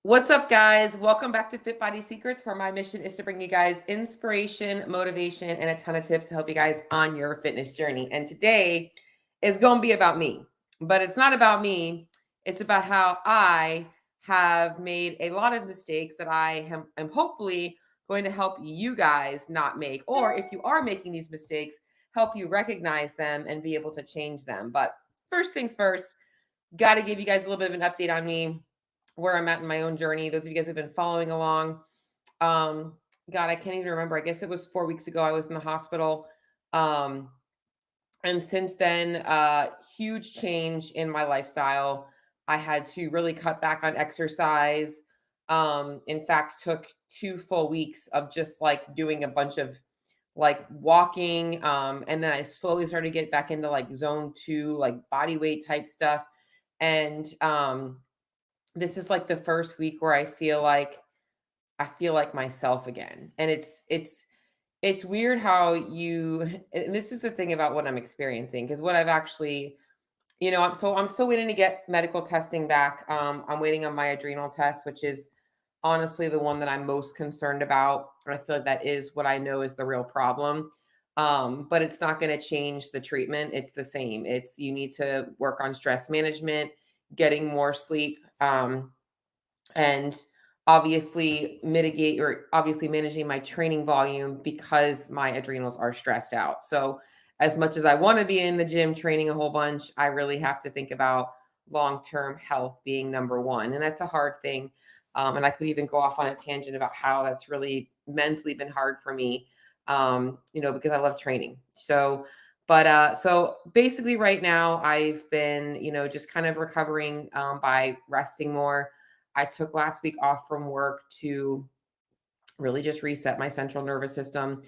What's up, guys? Welcome back to Fit Body Secrets, where my mission is to bring you guys inspiration, motivation, and a ton of tips to help you guys on your fitness journey. And today is going to be about me, but it's not about me. It's about how I have made a lot of mistakes that am hopefully going to help you guys not make, or if you are making these mistakes, help you recognize them and be able to change them. But first things first, got to give you guys a little bit of an update on me, where I'm at in my own journey. Those of you guys have been following along. God, I can't even remember. I guess it was 4 weeks ago I was in the hospital. Um, and since then, huge change in my lifestyle. I had to really cut back on exercise. In fact, took 2 full weeks of just like doing a bunch of like walking. And then I slowly started to get back into like zone 2, like body weight type stuff. And this is like the first week where I feel like myself again. And it's weird how and this is the thing about what I'm experiencing, because what I've actually, I'm still waiting to get medical testing back. I'm waiting on my adrenal test, which is honestly the one that I'm most concerned about. I feel like that is what I know is the real problem. But it's not going to change the treatment. It's the same. You need to work on stress management, getting more sleep, and obviously managing my training volume because my adrenals are stressed out. So as much as I want to be in the gym training a whole bunch, I really have to think about long-term health being number one. And that's a hard thing. And I could even go off on a tangent about how that's really mentally been hard for me, because I love training. So basically right now I've been, just kind of recovering, by resting more. I took last week off from work to really just reset my central nervous system.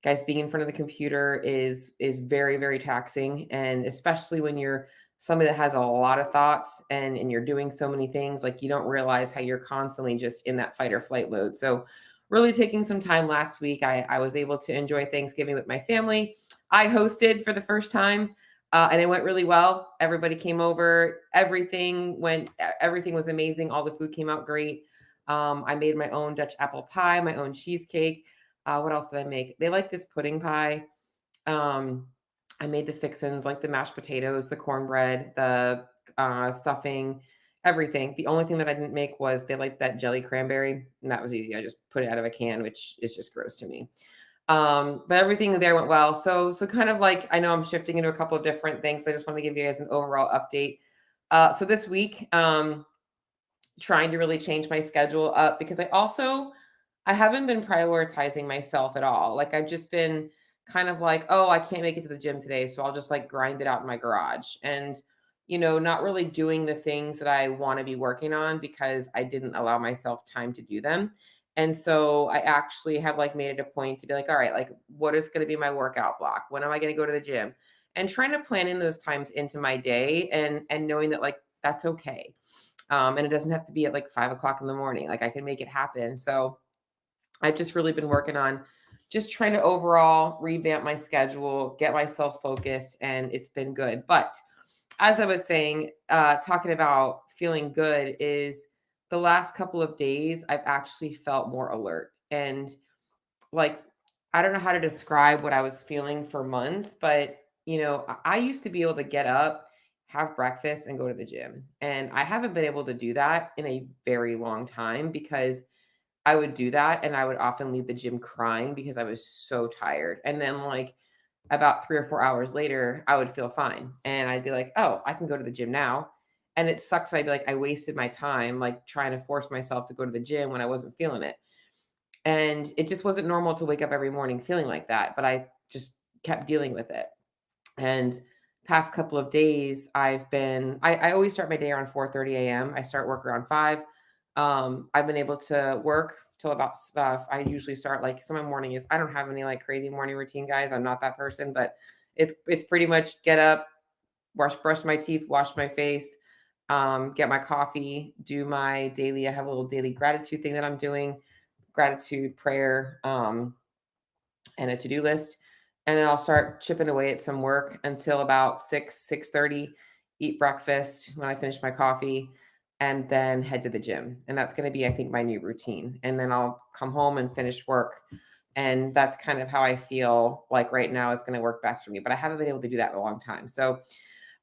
Guys, being in front of the computer is very, very taxing. And especially when you're somebody that has a lot of thoughts and you're doing so many things, like you don't realize how you're constantly just in that fight or flight mode. So really taking some time last week, I was able to enjoy Thanksgiving with my family. I hosted for the first time. And it went really well. Everybody came over. Everything was amazing. All the food came out great. I made my own Dutch apple pie, my own cheesecake. What else did I make? They like this pudding pie. Um, I made the fixins, like the mashed potatoes, the cornbread, the stuffing, everything. The only thing that I didn't make was they like that jelly cranberry, and that was easy. I just put it out of a can, which is just gross to me. But everything there went well. So kind of like, I know I'm shifting into a couple of different things. So I just want to give you guys an overall update. So this week, trying to really change my schedule up, because I haven't been prioritizing myself at all. Like I've just been kind of like, oh, I can't make it to the gym today, so I'll just like grind it out in my garage. And not really doing the things that I want to be working on because I didn't allow myself time to do them. And so I actually have like made it a point to be like, all right, like what is going to be my workout block? When am I going to go to the gym? And trying to plan in those times into my day, and knowing that like that's okay. And it doesn't have to be at like 5 o'clock in the morning. Like I can make it happen. So I've just really been working on just trying to overall revamp my schedule, get myself focused, and it's been good. But as I was saying, talking about feeling good, is the last couple of days, I've actually felt more alert. And like, I don't know how to describe what I was feeling for months, but I used to be able to get up, have breakfast, and go to the gym. And I haven't been able to do that in a very long time, because I would do that and I would often leave the gym crying because I was so tired. And then like about 3 or 4 hours later, I would feel fine. And I'd be like, oh, I can go to the gym now. And it sucks. I'd be like, I wasted my time like trying to force myself to go to the gym when I wasn't feeling it. And it just wasn't normal to wake up every morning feeling like that, but I just kept dealing with it. And past couple of days, I always start my day around 4:30 a.m. I start work around 5. I've been able to work till about, I usually start like, so my morning is, I don't have any like crazy morning routine, guys. I'm not that person, but it's pretty much get up, brush my teeth, wash my face, get my coffee, do my daily, I have a little daily gratitude thing that I'm doing, gratitude prayer, and a to-do list. And then I'll start chipping away at some work until about 6:30, eat breakfast when I finish my coffee. and then head to the gym. And that's going to be, I think, my new routine. And then I'll come home and finish work. And that's kind of how I feel like right now is going to work best for me. But I haven't been able to do that in a long time. So,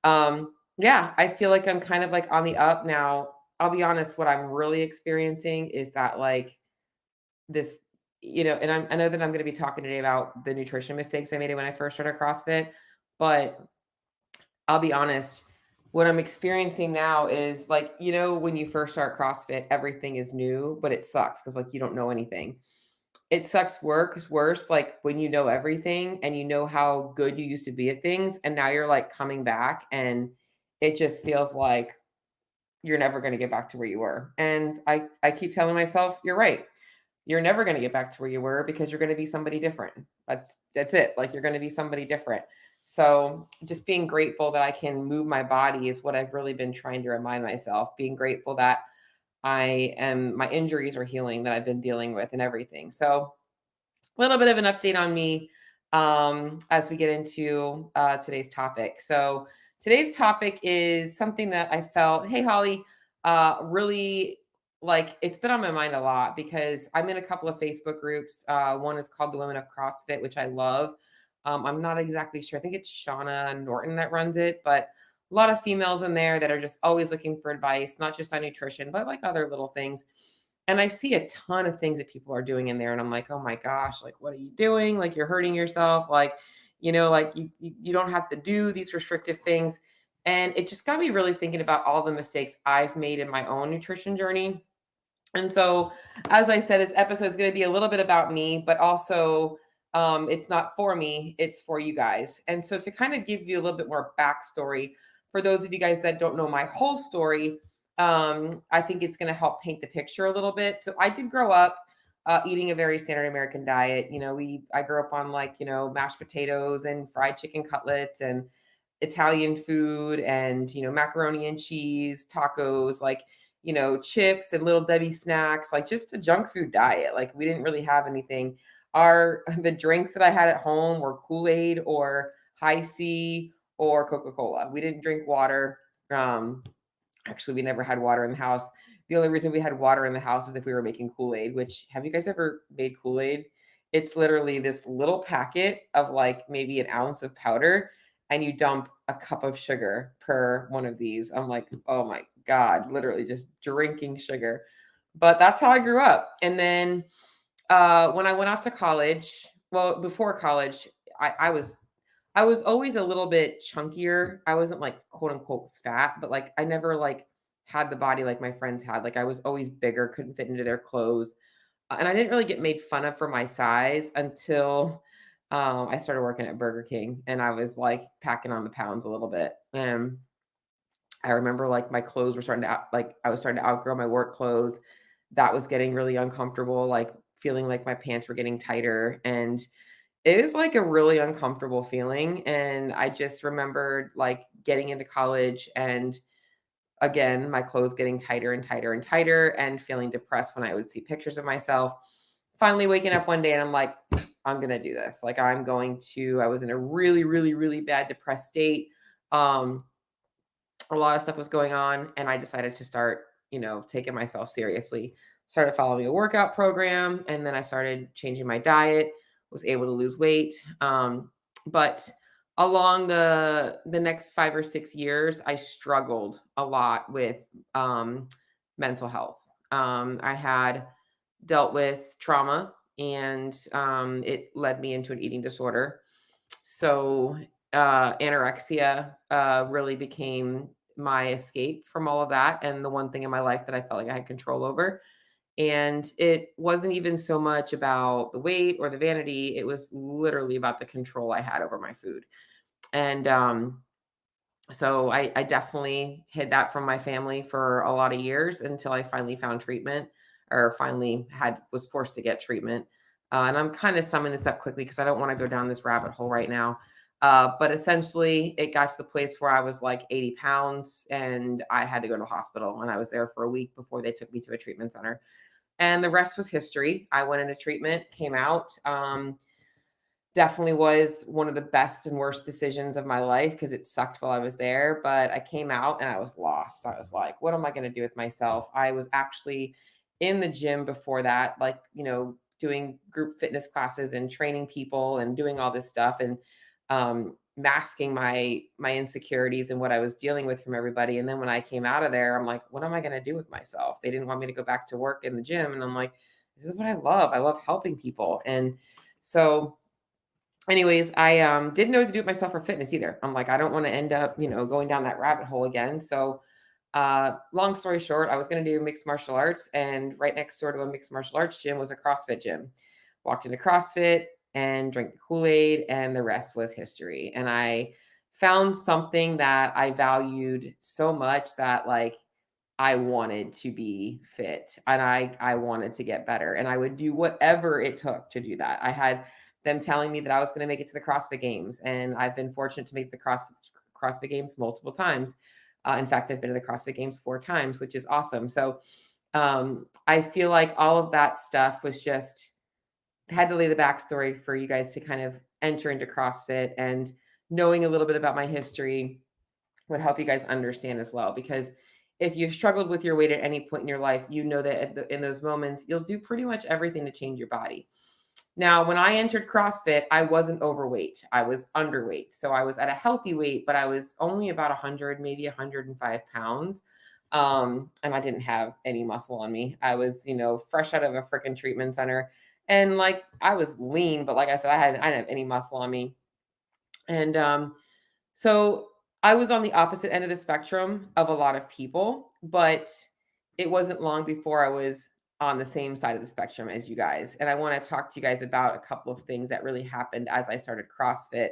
yeah, I feel like I'm kind of like on the up now. I'll be honest, what I'm really experiencing is that like this, and I know that I'm going to be talking today about the nutrition mistakes I made when I first started CrossFit, but I'll be honest, what I'm experiencing now is like, when you first start CrossFit, everything is new, but it sucks because like you don't know anything. It sucks worse like when you know everything and you know how good you used to be at things, and now you're like coming back and it just feels like you're never going to get back to where you were. And I keep telling myself, you're right. You're never going to get back to where you were because you're going to be somebody different. That's it. Like you're going to be somebody different. So just being grateful that I can move my body is what I've really been trying to remind myself. Being grateful that my injuries are healing that I've been dealing with and everything. So a little bit of an update on me as we get into today's topic. So today's topic is something that I felt, hey, Holly, really like it's been on my mind a lot because I'm in a couple of Facebook groups. One is called the Women of CrossFit, which I love. I'm not exactly sure. I think it's Shauna Norton that runs it, but a lot of females in there that are just always looking for advice, not just on nutrition, but like other little things. And I see a ton of things that people are doing in there. And I'm like, oh my gosh, like, what are you doing? Like, you're hurting yourself. Like, like you don't have to do these restrictive things. And it just got me really thinking about all the mistakes I've made in my own nutrition journey. And so, as I said, this episode is going to be a little bit about me, but also it's not for me, it's for you guys. And so, to kind of give you a little bit more backstory, for those of you guys that don't know my whole story, I think it's going to help paint the picture a little bit. So, I did grow up eating a very standard American diet. I grew up on like, mashed potatoes and fried chicken cutlets and Italian food and, macaroni and cheese, tacos, like, chips and little Debbie snacks, like just a junk food diet. Like we didn't really have anything. The drinks that I had at home were Kool-Aid or High C or Coca-Cola. We didn't drink water. Actually, we never had water in the house. The only reason we had water in the house is if we were making Kool-Aid, which have you guys ever made Kool-Aid? It's literally this little packet of like maybe an ounce of powder and you dump a cup of sugar per one of these. I'm like, oh my God, literally just drinking sugar. But that's how I grew up. And then when I went off to college, well, before college, I was always a little bit chunkier. I wasn't like quote unquote fat, but like I never like had the body like my friends had. Like I was always bigger, couldn't fit into their clothes. And I didn't really get made fun of for my size until I started working at Burger King and I was like packing on the pounds a little bit. And I remember like my clothes were starting to I was starting to outgrow my work clothes. That was getting really uncomfortable, like feeling like my pants were getting tighter. And it was like a really uncomfortable feeling. And I just remembered like getting into college and again, my clothes getting tighter and tighter and tighter and feeling depressed when I would see pictures of myself. Finally waking up one day and I'm like, I'm going to do this. Like I was in a really, really, really bad depressed state. A lot of stuff was going on and I decided to start, taking myself seriously. Started following a workout program and then I started changing my diet, was able to lose weight. But along the next 5 or 6 years, I struggled a lot with mental health. I had dealt with trauma and it led me into an eating disorder. So anorexia really became my escape from all of that and the one thing in my life that I felt like I had control over. And it wasn't even so much about the weight or the vanity. It was literally about the control I had over my food. And so I definitely hid that from my family for a lot of years until I finally found treatment or finally was forced to get treatment. And I'm kind of summing this up quickly because I don't want to go down this rabbit hole right now. But essentially, it got to the place where I was like 80 pounds and I had to go to the hospital. And I was there for a week before they took me to a treatment center. And the rest was history. I went into treatment, came out. Definitely was one of the best and worst decisions of my life because it sucked while I was there, but I came out and I was lost. I was like, what am I going to do with myself? I was actually in the gym before that, like, doing group fitness classes and training people and doing all this stuff and masking my insecurities and what I was dealing with from everybody. And then when I came out of there, I'm like, what am I going to do with myself? They didn't want me to go back to work in the gym. And I'm like, this is what I love. I love helping people. And so anyways, I didn't know what to do with myself for fitness either. I'm like, I don't want to end up, going down that rabbit hole again. So, long story short, I was going to do mixed martial arts, and right next door to a mixed martial arts gym was a CrossFit gym. Walked into CrossFit and drank the Kool-Aid, and the rest was history. And I found something that I valued so much that like I wanted to be fit and I wanted to get better and I would do whatever it took to do that. I had them telling me that I was going to make it to the CrossFit Games, and I've been fortunate to make the CrossFit Games multiple times. In fact, I've been to the CrossFit Games 4 times, which is awesome. So I feel like all of that stuff was just had to lay the backstory for you guys to kind of enter into CrossFit, and knowing a little bit about my history would help you guys understand as well. Because if you've struggled with your weight at any point in your life, you know that in those moments, you'll do pretty much everything to change your body. Now, when I entered CrossFit, I wasn't overweight. I was underweight. So I was at a healthy weight, but I was only about 100, maybe 105 pounds. And I didn't have any muscle on me. I was, fresh out of a freaking treatment center. And like I was lean, but like I said, I didn't have any muscle on me. And so I was on the opposite end of the spectrum of a lot of people, but it wasn't long before I was on the same side of the spectrum as you guys. And I want to talk to you guys about a couple of things that really happened as I started CrossFit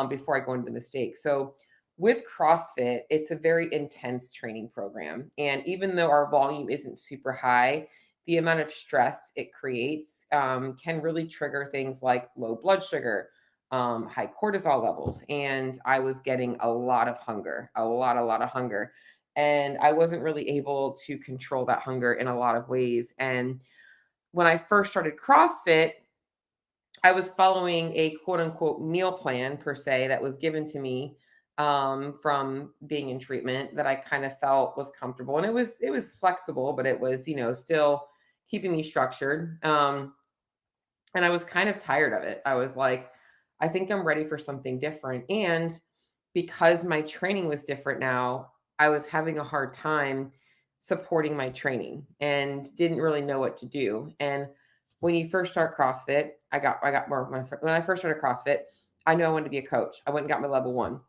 before I go into the mistakes. So with CrossFit, it's a very intense training program. And even though our volume isn't super high, the amount of stress it creates can really trigger things like low blood sugar, high cortisol levels. And I was getting a lot of hunger, a lot of hunger. And I wasn't really able to control that hunger in a lot of ways. And when I first started CrossFit, I was following a quote unquote meal plan per se that was given to me from being in treatment that I kind of felt was comfortable. And it was flexible, but it was, still keeping me structured. And I was kind of tired of it. I was like, I think I'm ready for something different. And because my training was different now, I was having a hard time supporting my training and didn't really know what to do. And when you first start CrossFit, I got more when I first started CrossFit, I knew I wanted to be a coach. I went and got my level 1.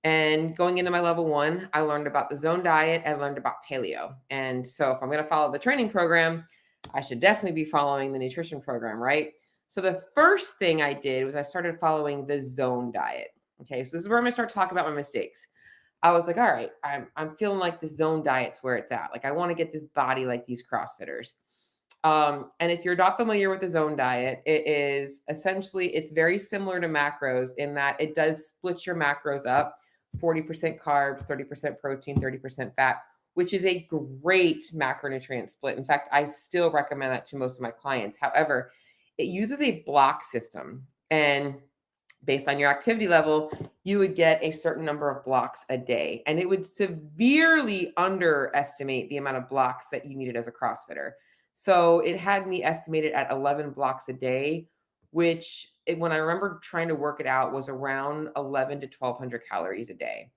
And going into my level 1, I learned about the zone diet. I learned about paleo. And so if I'm going to follow the training program, I should definitely be following the nutrition program, right? So the first thing I did was I started following the zone diet. Okay, so this is where I'm gonna start talking about my mistakes. I was like, all right, I'm feeling like the zone diet's where it's at. Like I want to get this body like these CrossFitters. And if you're not familiar with the zone diet, it is essentially it's very similar to macros in that it does split your macros up 40% carbs, 30% protein, 30% fat, which is a great macronutrient split. In fact, I still recommend that to most of my clients. However, it uses a block system, and based on your activity level, you would get a certain number of blocks a day, and it would severely underestimate the amount of blocks that you needed as a CrossFitter. So it had me estimated at 11 blocks a day, which when I remember trying to work it out was around 11 to 1200 calories a day.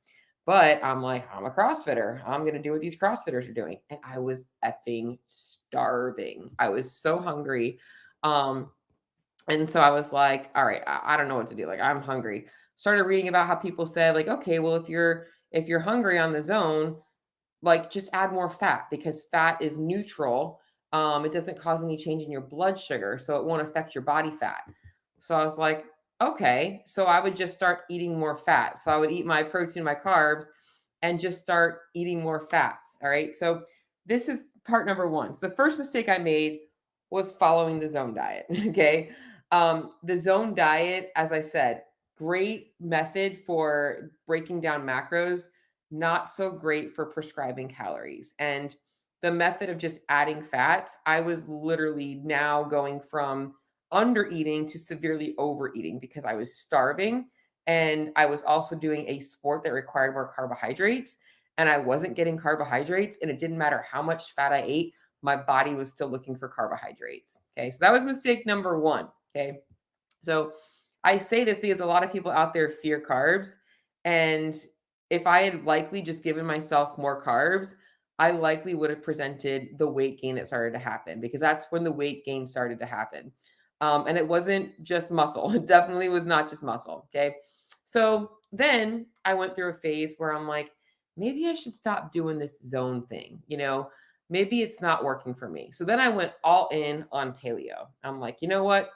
But I'm like, I'm a CrossFitter. I'm going to do what these CrossFitters are doing. And I was effing starving. I was so hungry. And so I was like, all right, I don't know what to do. Like, I'm hungry. Started reading about how people said, like, okay, well, if you're hungry on the zone, like just add more fat because fat is neutral. It doesn't cause any change in your blood sugar, so it won't affect your body fat. So I was like, okay. So I would just start eating more fat. So I would eat my protein, my carbs, and just start eating more fats. All right. So this is part number 1. So the first mistake I made was following the zone diet. Okay. The zone diet, as I said, great method for breaking down macros, not so great for prescribing calories. And the method of just adding fats, I was literally now going from under eating to severely overeating because I was starving and I was also doing a sport that required more carbohydrates and I wasn't getting carbohydrates and it didn't matter how much fat I ate, my body was still looking for carbohydrates. Okay. So that was mistake number one. Okay. So I say this because a lot of people out there fear carbs. And if I had likely just given myself more carbs, I likely would have presented the weight gain that started to happen because that's when the weight gain started to happen. And it wasn't just muscle. It definitely was not just muscle. Okay. So then I went through a phase where I'm like, maybe I should stop doing this zone thing. Maybe it's not working for me. So then I went all in on paleo. I'm like, you know what?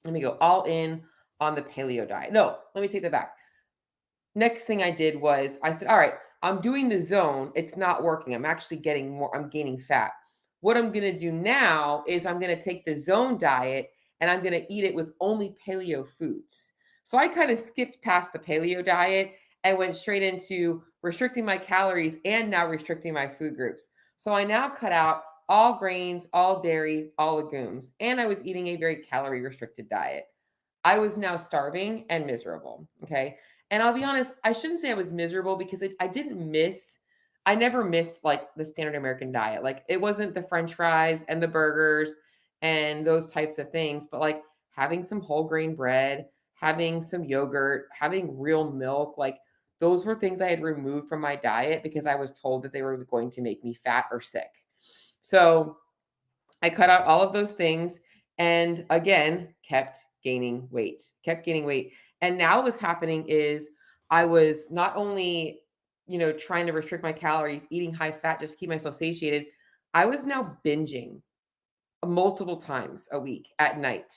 Let me go all in on the paleo diet. No, let me take that back. Next thing I did was I said, all right, I'm doing the zone. It's not working. I'm actually getting more, I'm gaining fat. What I'm going to do now is I'm going to take the zone diet and I'm going to eat it with only paleo foods. So I kind of skipped past the paleo diet and went straight into restricting my calories and now restricting my food groups. So I now cut out all grains, all dairy, all legumes, and I was eating a very calorie restricted diet. I was now starving and miserable. Okay. And I'll be honest, I shouldn't say I was miserable because I never missed like the standard American diet. Like it wasn't the French fries and the burgers and those types of things, but like having some whole grain bread, having some yogurt, having real milk, like those were things I had removed from my diet because I was told that they were going to make me fat or sick. So I cut out all of those things and again kept gaining weight. And now what's happening is I was not only, trying to restrict my calories, eating high fat just to keep myself satiated. I was now binging multiple times a week at night.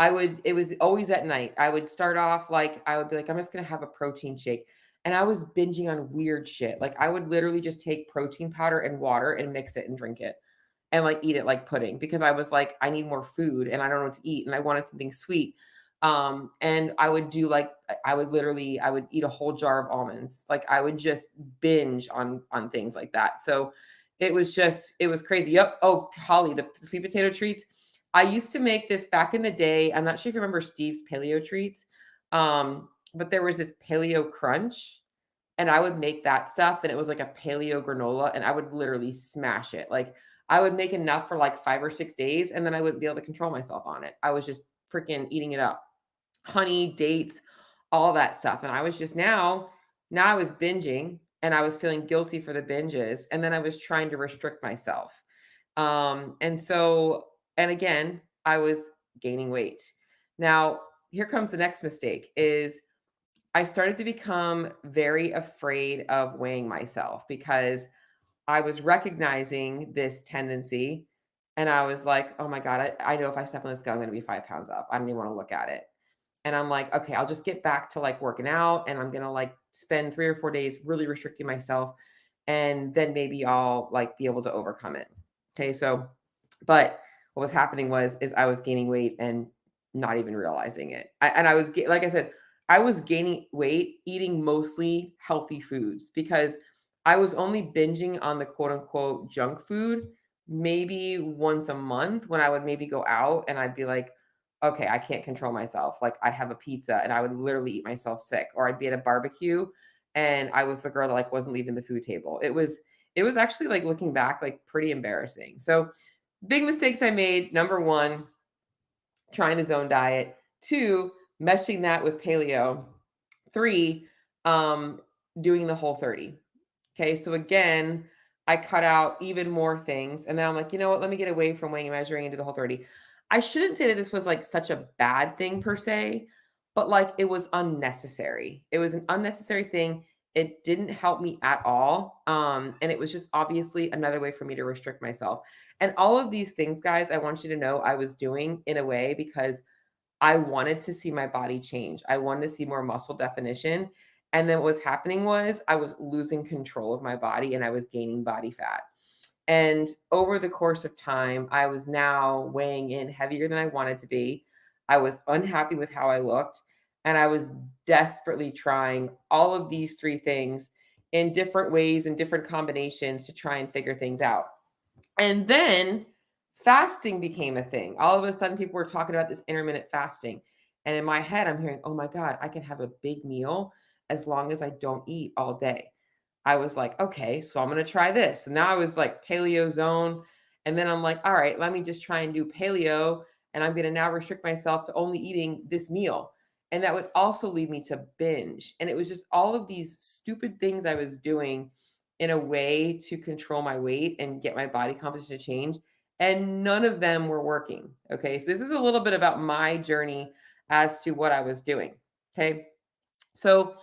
It was always at night. I would start off like, I would be like, I'm just going to have a protein shake. And I was binging on weird shit. Like I would literally just take protein powder and water and mix it and drink it and like eat it like pudding because I was like, I need more food and I don't know what to eat and I wanted something sweet. And I would do like I would eat a whole jar of almonds. Like I would just binge on things like that. So it was crazy. Yep. Oh, Holly, the sweet potato treats. I used to make this back in the day. I'm not sure if you remember Steve's paleo treats. But there was this paleo crunch and I would make that stuff and it was like a paleo granola and I would literally smash it. Like I would make enough for like 5 or 6 days and then I wouldn't be able to control myself on it. I was just freaking eating it up. Honey, dates, all that stuff. And I was just now I was binging and I was feeling guilty for the binges. And then I was trying to restrict myself. And again, I was gaining weight. Now, here comes the next mistake is I started to become very afraid of weighing myself because I was recognizing this tendency and I was like, oh my God, I know if I step on this scale, I'm going to be 5 pounds up. I don't even want to look at it. And I'm like, okay, I'll just get back to like working out and I'm going to like spend 3 or 4 days really restricting myself. And then maybe I'll like be able to overcome it. Okay. But what was happening is I was gaining weight and not even realizing it. Like I said, I was gaining weight eating mostly healthy foods because I was only binging on the quote unquote junk food maybe once a month when I would maybe go out and I'd be like, okay, I can't control myself. Like I'd have a pizza and I would literally eat myself sick, or I'd be at a barbecue and I was the girl that like wasn't leaving the food table. It was actually like looking back, like pretty embarrassing. So big mistakes I made. Number one, trying the zone diet. Two, meshing that with paleo. Three, doing the Whole30. Okay, so again, I cut out even more things. And then I'm like, you know what? Let me get away from weighing and measuring and do the Whole30. I shouldn't say that this was like such a bad thing per se, but like it was unnecessary. It was an unnecessary thing. It didn't help me at all. And it was just obviously another way for me to restrict myself. And all of these things, guys, I want you to know I was doing in a way because I wanted to see my body change. I wanted to see more muscle definition. And then what was happening was I was losing control of my body and I was gaining body fat. And over the course of time, I was now weighing in heavier than I wanted to be. I was unhappy with how I looked. And I was desperately trying all of these three things in different ways and different combinations to try and figure things out. And then fasting became a thing. All of a sudden, people were talking about this intermittent fasting. And in my head, I'm hearing, oh my God, I can have a big meal as long as I don't eat all day. I was like, okay, so I'm going to try this. And now I was like paleo zone. And then I'm like, all right, let me just try and do paleo. And I'm going to now restrict myself to only eating this meal. And that would also lead me to binge. And it was just all of these stupid things I was doing in a way to control my weight and get my body composition to change. And none of them were working. Okay. So this is a little bit about my journey as to what I was doing. Okay. So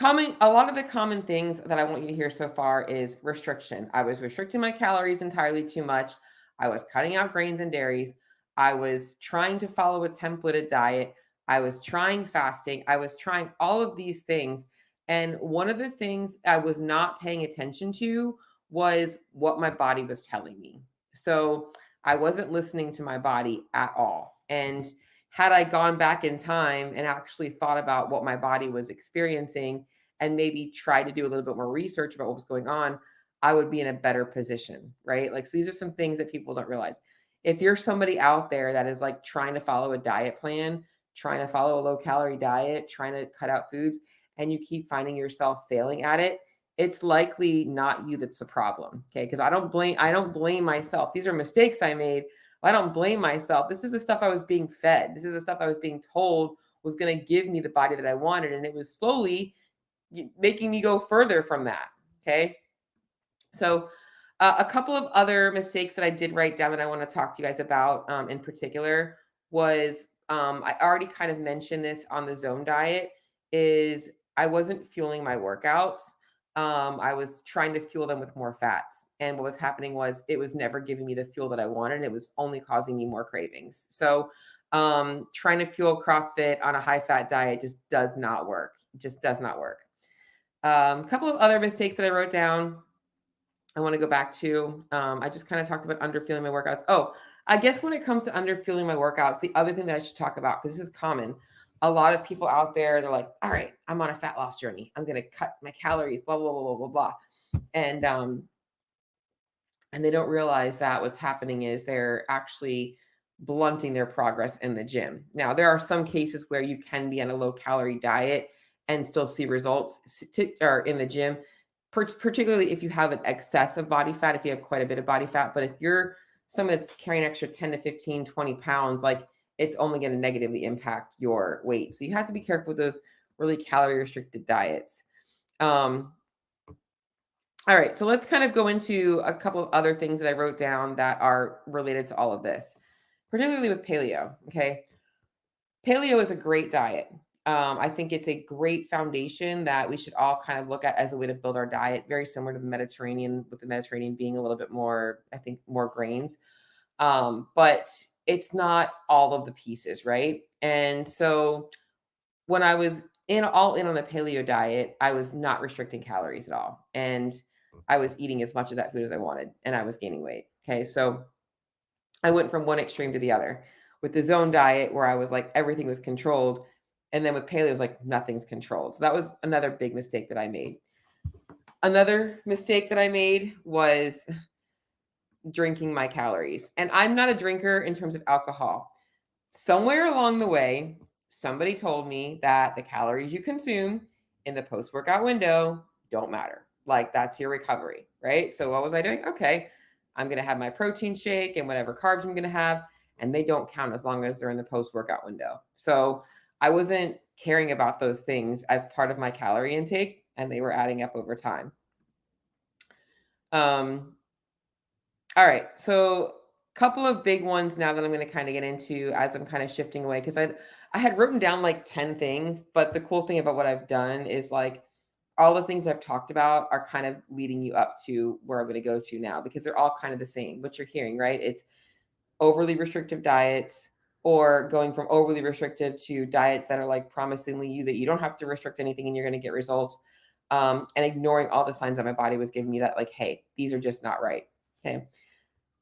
a lot of the common things that I want you to hear so far is restriction. I was restricting my calories entirely too much. I was cutting out grains and dairies. I was trying to follow a templated diet. I was trying fasting. I was trying all of these things. And one of the things I was not paying attention to was what my body was telling me. So I wasn't listening to my body at all. And had I gone back in time and actually thought about what my body was experiencing and maybe tried to do a little bit more research about what was going on, I would be in a better position, right? Like, so these are some things that people don't realize. If you're somebody out there that is like trying to follow a diet plan, trying to follow a low calorie diet, trying to cut out foods, and you keep finding yourself failing at it, it's likely not you that's the problem. Okay. Because I don't blame myself. These are mistakes I made. I don't blame myself. This is the stuff I was being fed. This is the stuff I was being told was going to give me the body that I wanted. And it was slowly making me go further from that. Okay. So a couple of other mistakes that I did write down that I want to talk to you guys about in particular was I already kind of mentioned this on the zone diet is I wasn't fueling my workouts. I was trying to fuel them with more fats. And what was happening was it was never giving me the fuel that I wanted. It was only causing me more cravings. So trying to fuel CrossFit on a high fat diet just does not work. It just does not work. A couple of other mistakes that I wrote down I want to go back to. I just kind of talked about underfueling my workouts. Oh, I guess when it comes to underfueling my workouts, the other thing that I should talk about, because this is common, a lot of people out there, they're like, all right, I'm on a fat loss journey. I'm going to cut my calories, blah, blah, blah, blah, blah, blah. And they don't realize that what's happening is they're actually blunting their progress in the gym. Now, there are some cases where you can be on a low calorie diet and still see results or in the gym, particularly if you have an excess of body fat, if you have quite a bit of body fat. But if you're someone that's carrying an extra 10 to 15, 20 pounds, like it's only going to negatively impact your weight. So you have to be careful with those really calorie restricted diets. All right, so let's kind of go into a couple of other things that I wrote down that are related to all of this, particularly with paleo. Okay. Paleo is a great diet. I think it's a great foundation that we should all kind of look at as a way to build our diet, very similar to the Mediterranean, with the Mediterranean being a little bit more, I think, more grains. But it's not all of the pieces, right? And so when I was all in on the paleo diet, I was not restricting calories at all. And I was eating as much of that food as I wanted and I was gaining weight. Okay. So I went from one extreme to the other with the zone diet where I was like, everything was controlled. And then with paleo, it was like, nothing's controlled. So that was another big mistake that I made. Another mistake that I made was drinking my calories. And I'm not a drinker in terms of alcohol. Somewhere along the way, somebody told me that the calories you consume in the post-workout window don't matter. Like that's your recovery, right? So what was I doing? Okay, I'm going to have my protein shake and whatever carbs I'm going to have, and they don't count as long as they're in the post-workout window. So I wasn't caring about those things as part of my calorie intake, and they were adding up over time. All right, so couple of big ones now that I'm going to kind of get into as I'm kind of shifting away, because I had written down like 10 things, but the cool thing about what I've done is like all the things I've talked about are kind of leading you up to where I'm going to go to now, because they're all kind of the same. What you're hearing, right? It's overly restrictive diets, or going from overly restrictive to diets that are like promisingly you that you don't have to restrict anything and you're going to get results, and ignoring all the signs that my body was giving me that like, hey, these are just not right. Okay.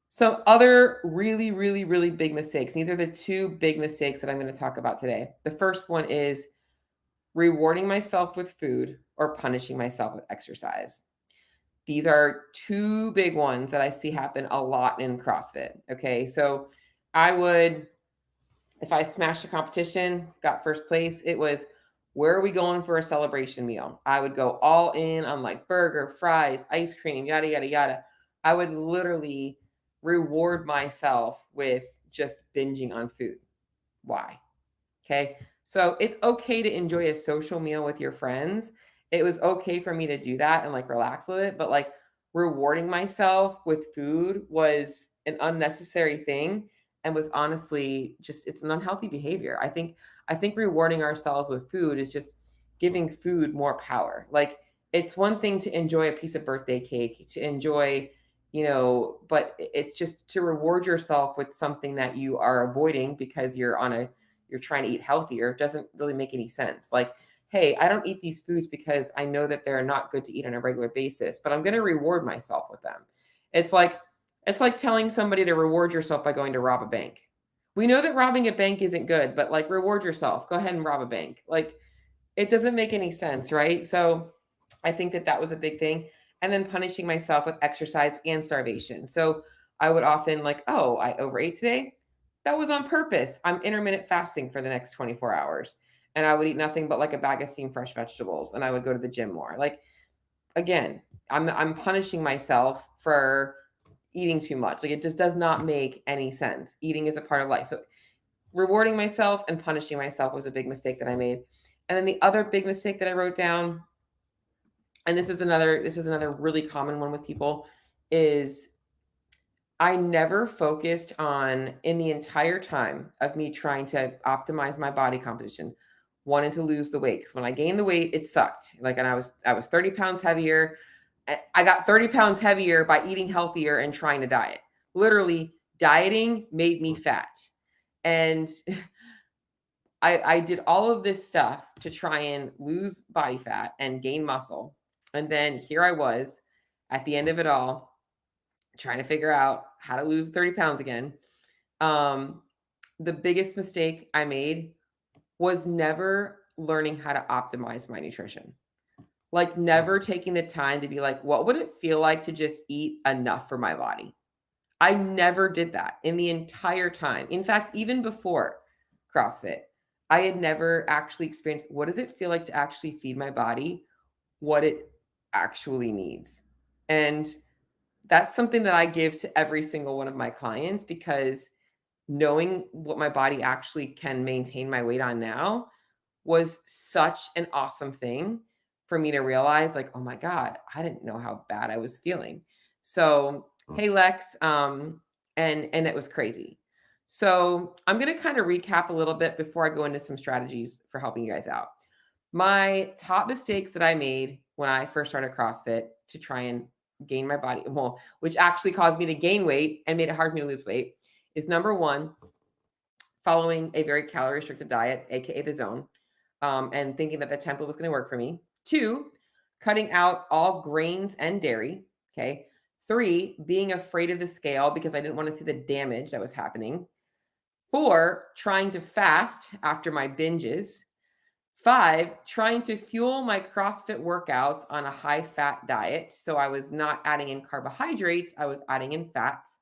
Some other really, really, really big mistakes. These are the two big mistakes that I'm going to talk about today. The first one is rewarding myself with food or punishing myself with exercise. These are two big ones that I see happen a lot in CrossFit. Okay. So I would, if I smashed a competition, got first place, it was, where are we going for a celebration meal? I would go all in on like burger, fries, ice cream, yada, yada, yada. I would literally reward myself with just binging on food. Why? Okay. So it's okay to enjoy a social meal with your friends. It was okay for me to do that and like relax with it, but like rewarding myself with food was an unnecessary thing and was honestly just, it's an unhealthy behavior. I think rewarding ourselves with food is just giving food more power. Like it's one thing to enjoy a piece of birthday cake, to enjoy, but it's just to reward yourself with something that you are avoiding because you're trying to eat healthier. It doesn't really make any sense. Like, hey, I don't eat these foods because I know that they're not good to eat on a regular basis, but I'm going to reward myself with them. It's like it's like telling somebody to reward yourself by going to rob a bank. We know that robbing a bank isn't good, but like reward yourself. Go ahead and rob a bank. Like it doesn't make any sense, right? So I think that that was a big thing. And then punishing myself with exercise and starvation. So I would often like, oh, I overate today. That was on purpose. I'm intermittent fasting for the next 24 hours. And I would eat nothing but like a bag of steamed fresh vegetables and I would go to the gym more. Like again, I'm punishing myself for eating too much. Like it just does not make any sense. Eating is a part of life. So rewarding myself and punishing myself was a big mistake that I made. And then the other big mistake that I wrote down, and this is another really common one with people, is I never focused on, in the entire time of me trying to optimize my body composition, wanting to lose the weight. Because when I gained the weight, it sucked. Like, and I was 30 pounds heavier. I got 30 pounds heavier by eating healthier and trying to diet. Literally, dieting made me fat. And I did all of this stuff to try and lose body fat and gain muscle. And then here I was at the end of it all, trying to figure out how to lose 30 pounds again. Um, the biggest mistake I made was never learning how to optimize my nutrition. Like never taking the time to be like, what would it feel like to just eat enough for my body? I never did that in the entire time. In fact, even before CrossFit, I had never actually experienced, what does it feel like to actually feed my body what it actually needs? And that's something that I give to every single one of my clients, because knowing what my body actually can maintain my weight on now was such an awesome thing for me to realize, like, oh my God, I didn't know how bad I was feeling. So, hey Lex, and it was crazy. So I'm gonna kind of recap a little bit before I go into some strategies for helping you guys out. My top mistakes that I made when I first started CrossFit to try and gain my body, well, which actually caused me to gain weight and made it hard for me to lose weight, is number one, following a very calorie restricted diet, aka the zone, and thinking that the template was going to work for me. Two, cutting out all grains and dairy. Okay. Three, being afraid of the scale because I didn't want to see the damage that was happening. Four, trying to fast after my binges. Five, trying to fuel my CrossFit workouts on a high fat diet. So I was not adding in carbohydrates, I was adding in fats.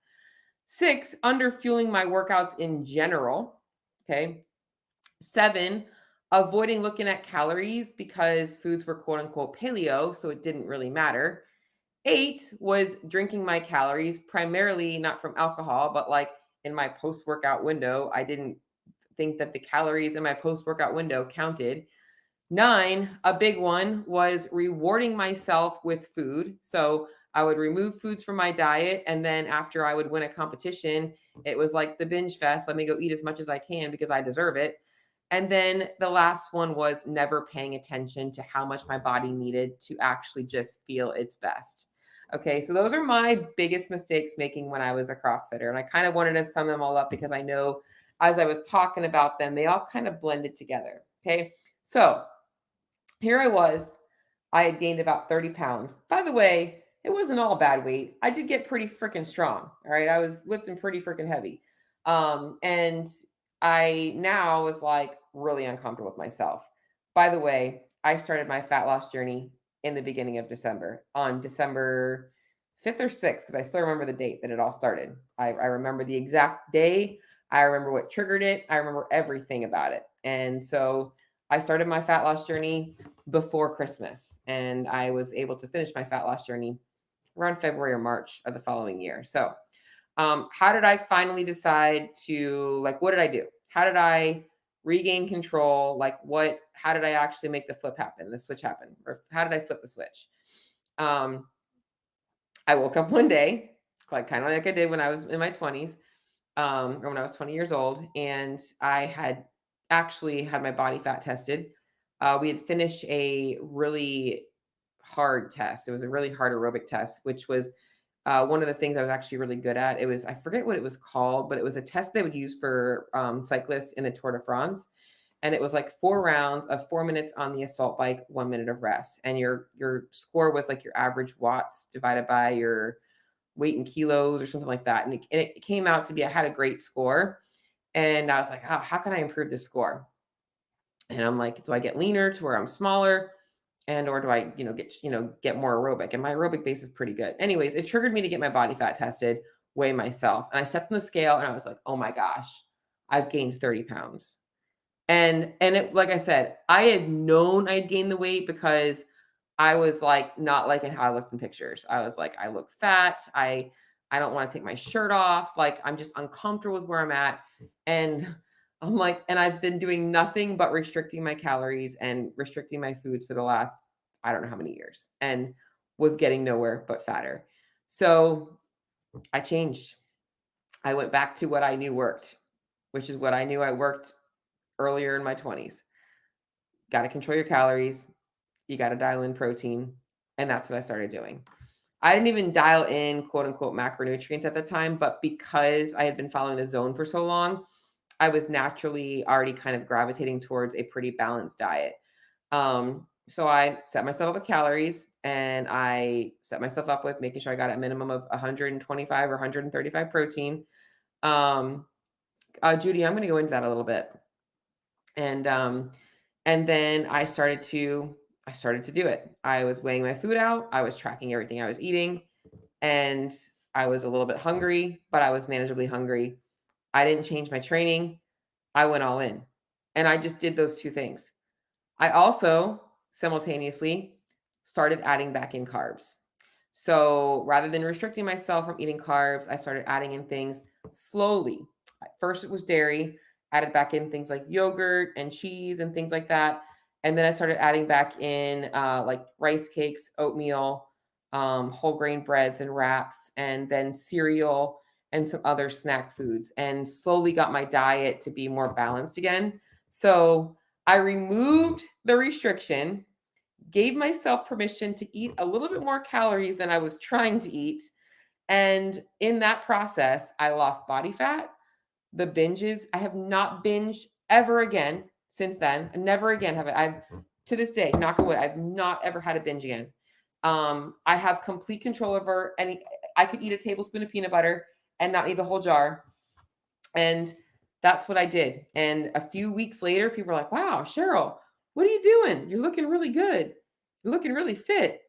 Six, under fueling my workouts in general. Okay. Seven, avoiding looking at calories because foods were quote unquote paleo, so it didn't really matter. Eight was drinking my calories, primarily not from alcohol, but like in my post workout window. I didn't think that the calories in my post workout window counted. Nine, a big one, was rewarding myself with food. So I would remove foods from my diet. And then after I would win a competition, it was like the binge fest. Let me go eat as much as I can because I deserve it. And then the last one was never paying attention to how much my body needed to actually just feel its best. Okay, so those are my biggest mistakes making when I was a CrossFitter. And I kind of wanted to sum them all up because I know as I was talking about them, they all kind of blended together. Okay, so here I was. I had gained about 30 pounds. By the way, it wasn't all bad weight. I did get pretty freaking strong. All right. I was lifting pretty freaking heavy. And I now was like really uncomfortable with myself. By the way, I started my fat loss journey in the beginning of December, on December 5th or 6th, because I still remember the date that it all started. I remember the exact day. I remember what triggered it. I remember everything about it. And so I started my fat loss journey before Christmas, and I was able to finish my fat loss journey around February or March of the following year. So, how did I finally decide to, like, what did I do? How did I regain control? Like, how did I actually make the flip happen, the switch happen? Or how did I flip the switch? Um, I woke up one day, like kind of like I did when I was in my 20s, or when I was 20 years old, and I had actually had my body fat tested. We had finished a really hard test. It was a really hard aerobic test, which was one of the things I was actually really good at. It was, I forget what it was called, but it was a test they would use for cyclists in the Tour de France. And it was like 4 rounds of 4 minutes on the assault bike, 1 minute of rest. And your score was like your average watts divided by your weight in kilos or something like that. And it came out to be, I had a great score. And I was like, oh, how can I improve this score? And I'm like, do I get leaner to where I'm smaller? And or do I, get more aerobic? And my aerobic base is pretty good. Anyways, it triggered me to get my body fat tested, weigh myself. And I stepped on the scale and I was like, oh my gosh, I've gained 30 pounds. And it, like I said, I had known I'd gained the weight because I was like not liking how I looked in pictures. I was like, I look fat. I don't want to take my shirt off. Like I'm just uncomfortable with where I'm at. And I'm like, and I've been doing nothing but restricting my calories and restricting my foods for the last, I don't know how many years, and was getting nowhere but fatter. So I changed. I went back to what I knew worked, which is what I knew I worked earlier in my 20s. Got to control your calories. You got to dial in protein. And that's what I started doing. I didn't even dial in quote unquote macronutrients at the time, but because I had been following the zone for so long, I was naturally already kind of gravitating towards a pretty balanced diet. So I set myself up with calories, and I set myself up with making sure I got a minimum of 125 or 135 protein. Judy, I'm going to go into that a little bit. And then I started to do it. I was weighing my food out. I was tracking everything I was eating, and I was a little bit hungry, but I was manageably hungry. I didn't change my training. I went all in, and I just did those two things. I also simultaneously started adding back in carbs. So rather than restricting myself from eating carbs, I started adding in things slowly. At first, it was dairy, added back in things like yogurt and cheese and things like that. And then I started adding back in like rice cakes, oatmeal, whole grain breads and wraps, and then cereal and some other snack foods, and slowly got my diet to be more balanced again. So I removed the restriction, gave myself permission to eat a little bit more calories than I was trying to eat. And in that process, I lost body fat. The binges, I have not binged ever again since then. Never again have I've to this day, knock on wood, I've not ever had a binge again. I have complete control over I could eat a tablespoon of peanut butter and not eat the whole jar. And that's what I did. And a few weeks later, people were like, wow, Cheryl, what are you doing? You're looking really good. You're looking really fit.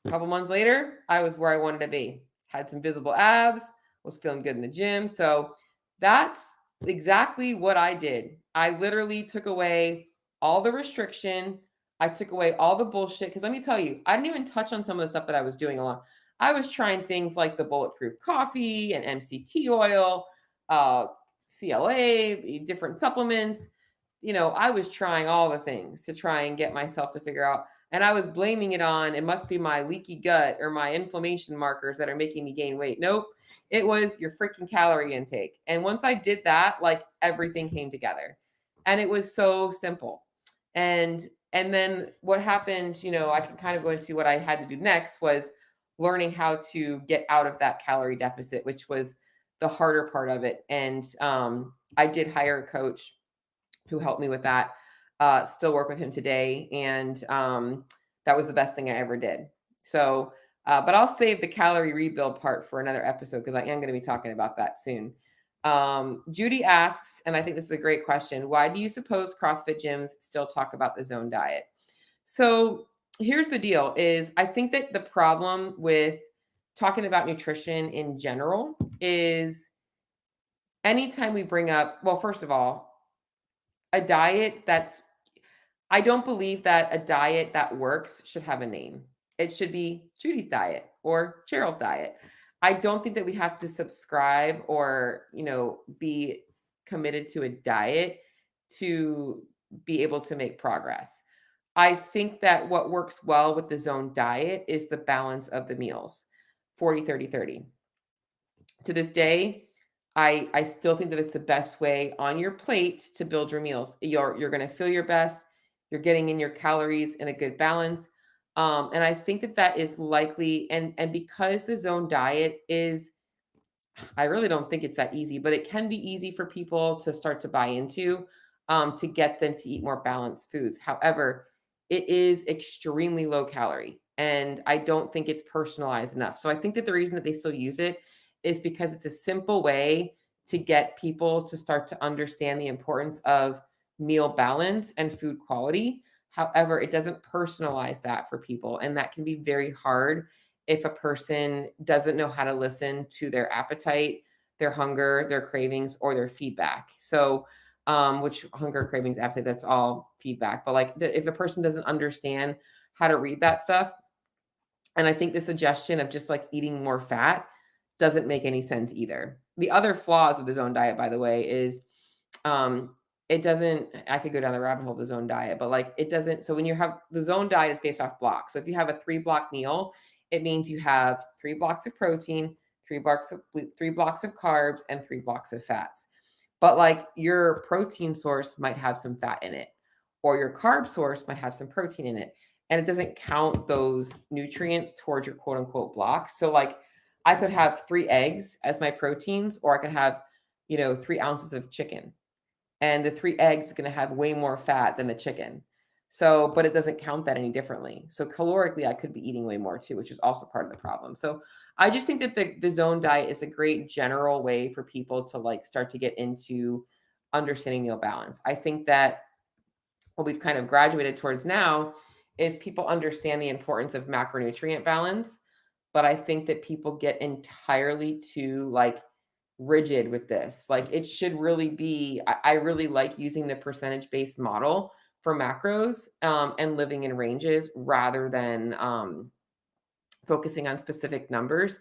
A couple months later, I was where I wanted to be. Had some visible abs, was feeling good in the gym. So that's exactly what I did. I literally took away all the restriction. I took away all the bullshit. Because let me tell you, I didn't even touch on some of the stuff that I was doing along. I was trying things like the bulletproof coffee and MCT oil, CLA, different supplements. I was trying all the things to try and get myself to figure out. And I was blaming it on, it must be my leaky gut or my inflammation markers that are making me gain weight. Nope. It was your freaking calorie intake. And once I did that, like everything came together. And it was so simple. And then what happened, I can kind of go into what I had to do next was learning how to get out of that calorie deficit, which was the harder part of it. And I did hire a coach who helped me with that. Still work with him today. And that was the best thing I ever did. So, but I'll save the calorie rebuild part for another episode because I am going to be talking about that soon. Judy asks, and I think this is a great question, why do you suppose CrossFit gyms still talk about the zone diet? So here's the deal is I think that the problem with talking about nutrition in general is anytime we bring up, well, first of all, a diet that's I don't believe that a diet that works should have a name. It should be Judy's diet or Cheryl's diet. I don't think that we have to subscribe or, be committed to a diet to be able to make progress. I think that what works well with the zone diet is the balance of the meals, 40, 30, 30. To this day, I still think that it's the best way on your plate to build your meals. You're going to feel your best. You're getting in your calories in a good balance. And I think that that is likely, and because the zone diet is, I really don't think it's that easy, but it can be easy for people to start to buy into, to get them to eat more balanced foods. However, it is extremely low calorie, and I don't think it's personalized enough. So I think that the reason that they still use it is because it's a simple way to get people to start to understand the importance of meal balance and food quality. However, it doesn't personalize that for people, and that can be very hard if a person doesn't know how to listen to their appetite, their hunger, their cravings, or their feedback. So, which hunger, cravings, appetite, that's all feedback. But like, if a person doesn't understand how to read that stuff, and I think the suggestion of just like eating more fat doesn't make any sense either. The other flaws of the zone diet, by the way, is it doesn't, I could go down the rabbit hole of the zone diet, but like it doesn't. So when you have the zone diet is based off blocks. So if you have a 3 block meal, it means you have 3 blocks of protein, 3 blocks of carbs, and 3 blocks of fats. But like your protein source might have some fat in it, or your carb source might have some protein in it. And it doesn't count those nutrients towards your quote unquote blocks. So like I could have 3 eggs as my proteins, or I could have, 3 ounces of chicken, and the 3 eggs is going to have way more fat than the chicken. So, but it doesn't count that any differently. So calorically, I could be eating way more too, which is also part of the problem. So I just think that the zone diet is a great general way for people to like start to get into understanding meal balance. I think that what we've kind of graduated towards now is people understand the importance of macronutrient balance, but I think that people get entirely too like rigid with this. Like it should really be, I really like using the percentage based model for macros, and living in ranges rather than focusing on specific numbers.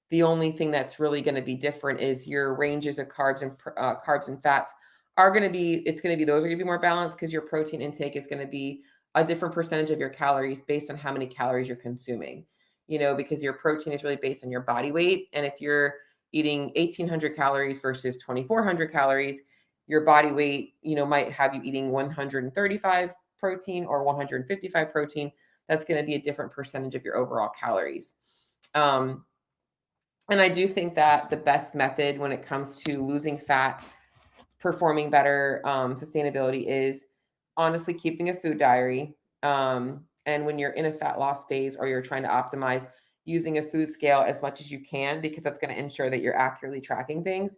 The only thing that's really going to be different is your ranges of carbs and fats are going to be, it's going to be, those are going to be more balanced because your protein intake is going to be a different percentage of your calories based on how many calories you're consuming, because your protein is really based on your body weight. And if you're eating 1,800 calories versus 2,400 calories, your body weight, might have you eating 135 protein or 155 protein. That's going to be a different percentage of your overall calories. Um, and I do think that the best method when it comes to losing fat, performing better, sustainability is honestly keeping a food diary. And when you're in a fat loss phase or you're trying to optimize, using a food scale as much as you can, because that's going to ensure that you're accurately tracking things.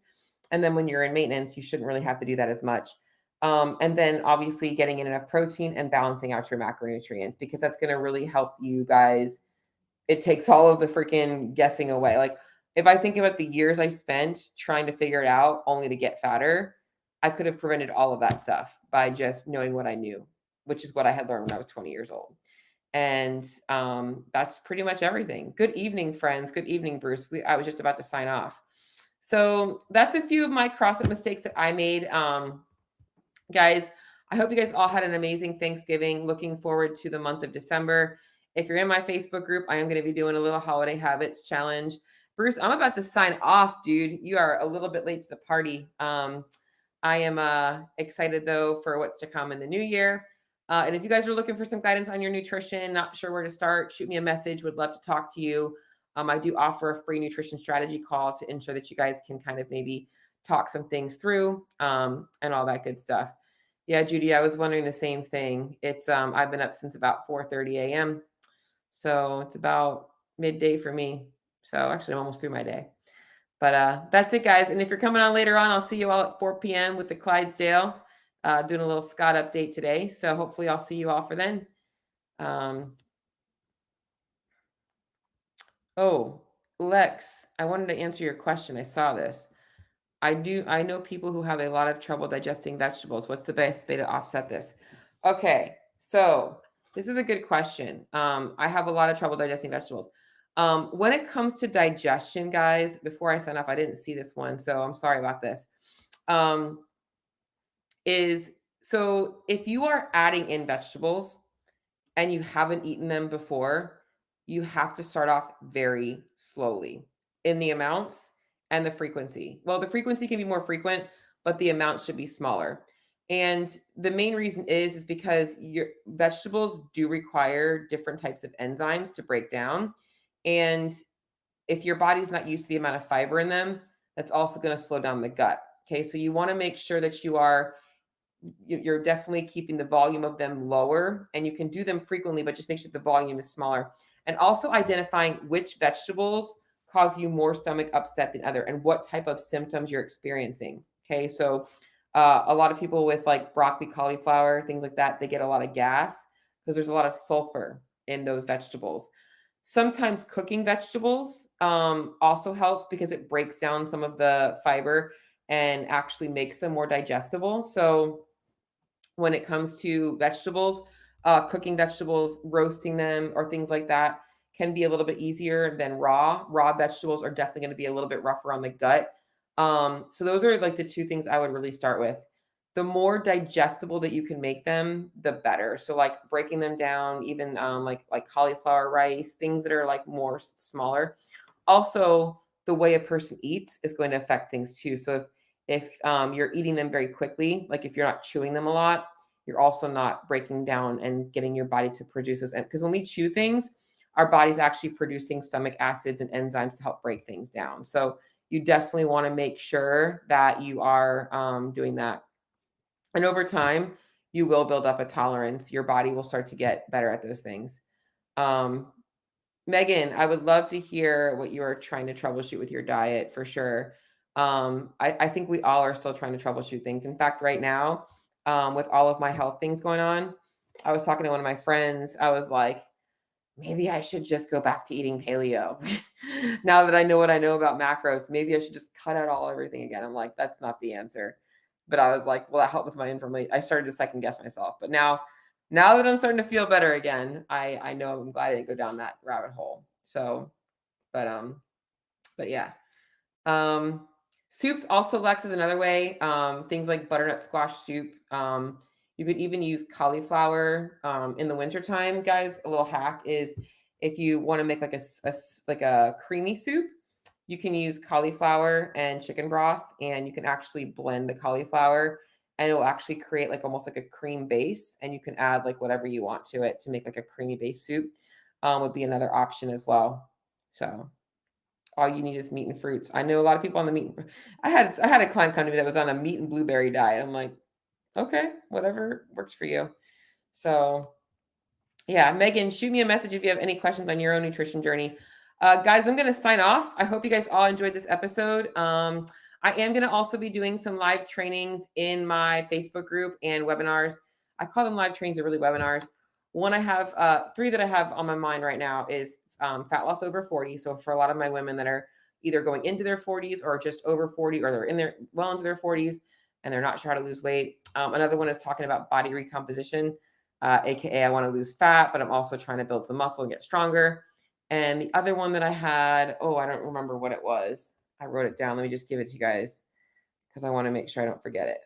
And then when you're in maintenance, you shouldn't really have to do that as much. And then obviously getting in enough protein and balancing out your macronutrients, because that's going to really help you guys. It takes all of the freaking guessing away. Like if I think about the years I spent trying to figure it out only to get fatter, I could have prevented all of that stuff by just knowing what I knew, which is what I had learned when I was 20 years old. And that's pretty much everything. Good evening, friends. Good evening, Bruce. I was just about to sign off. So that's a few of my CrossFit mistakes that I made. Guys, I hope you guys all had an amazing Thanksgiving. Looking forward to the month of December. If you're in my Facebook group, I am going to be doing a little holiday habits challenge. Bruce, I'm about to sign off, dude. You are a little bit late to the party. I am excited though for what's to come in the new year. And if you guys are looking for some guidance on your nutrition, not sure where to start, shoot me a message. Would love to talk to you. I do offer a free nutrition strategy call to ensure that you guys can kind of maybe talk some things through, and all that good stuff. Yeah, Judy, I was wondering the same thing. It's I've been up since about 4:30 a.m. So it's about midday for me. So actually I'm almost through my day. But that's it, guys. And if you're coming on later on, I'll see you all at 4 p.m. with the Clydesdale, doing a little Scott update today. So hopefully I'll see you all for then. Oh, Lex, I wanted to answer your question. I saw this. I know people who have a lot of trouble digesting vegetables. What's the best way to offset this? Okay, so this is a good question. I have a lot of trouble digesting vegetables. When it comes to digestion, guys, before I sign off, I didn't see this one, so I'm sorry about this. Um, is so if you are adding in vegetables and you haven't eaten them before, you have to start off very slowly in the amounts and the frequency. Well, the frequency can be more frequent, but the amount should be smaller. And the main reason is because your vegetables do require different types of enzymes to break down. And if your body's not used to the amount of fiber in them, that's also going to slow down the gut. Okay, so you want to make sure that you're definitely keeping the volume of them lower, and you can do them frequently, but just make sure the volume is smaller. And also identifying which vegetables cause you more stomach upset than other and what type of symptoms you're experiencing. Okay, so a lot of people with like broccoli, cauliflower, things like that, they get a lot of gas because there's a lot of sulfur in those vegetables. Sometimes cooking vegetables also helps because it breaks down some of the fiber and actually makes them more digestible. So when it comes to vegetables, cooking vegetables, roasting them, or things like that can be a little bit easier than raw. Raw vegetables are definitely going to be a little bit rougher on the gut. So those are like the two things I would really start with. The more digestible that you can make them, the better. So like breaking them down, even like cauliflower rice, things that are like more smaller. Also, the way a person eats is going to affect things too. So if you're eating them very quickly, like if you're not chewing them a lot, you're also not breaking down and getting your body to produce those. Because when we chew things, our body's actually producing stomach acids and enzymes to help break things down. So you definitely want to make sure that you are doing that. And over time, you will build up a tolerance. Your body will start to get better at those things. Um, Megan, I would love to hear what you are trying to troubleshoot with your diet for sure. I think we all are still trying to troubleshoot things. In fact, right now, with all of my health things going on, I was talking to one of my friends. I was like, maybe I should just go back to eating paleo. Now that I know what I know about macros, maybe I should just cut out everything again. I'm like, that's not the answer. But I was like, well, that helped with my information. I started to second guess myself. But now that I'm starting to feel better again, I know I'm glad I didn't go down that rabbit hole. So, but but yeah. Um, Soups also, Lex, is another way. Things like butternut squash soup. You could even use cauliflower in the wintertime, guys. A little hack is if you want to make like like a creamy soup, you can use cauliflower and chicken broth, and you can actually blend the cauliflower, and it will actually create like almost like a cream base, and you can add like whatever you want to it to make like a creamy base soup. Would be another option as well. So all you need is meat and fruits. I know a lot of people on the meat. I had a client come to me that was on a meat and blueberry diet. I'm like, okay, whatever works for you. So yeah, Megan, shoot me a message if you have any questions on your own nutrition journey. Guys, I'm going to sign off. I hope you guys all enjoyed this episode. I am going to also be doing some live trainings in my Facebook group and webinars. I call them live trainings, they're really webinars. One I have, three that I have on my mind right now is fat loss over 40. So for a lot of my women that are either going into their 40s or just over 40, or they're well into their 40s and they're not sure how to lose weight. Another one is talking about body recomposition. AKA I want to lose fat, but I'm also trying to build some muscle and get stronger. And the other one that I had, oh, I don't remember what it was. I wrote it down. Let me just give it to you guys because I want to make sure I don't forget it.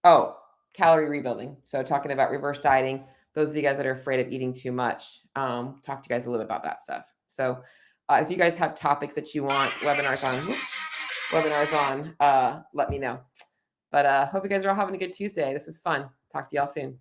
Oh, calorie rebuilding. So talking about reverse dieting. Those of you guys that are afraid of eating too much, talk to you guys a little bit about that stuff. So if you guys have topics that you want webinars on, let me know. But hope you guys are all having a good Tuesday. This is fun. Talk to y'all soon.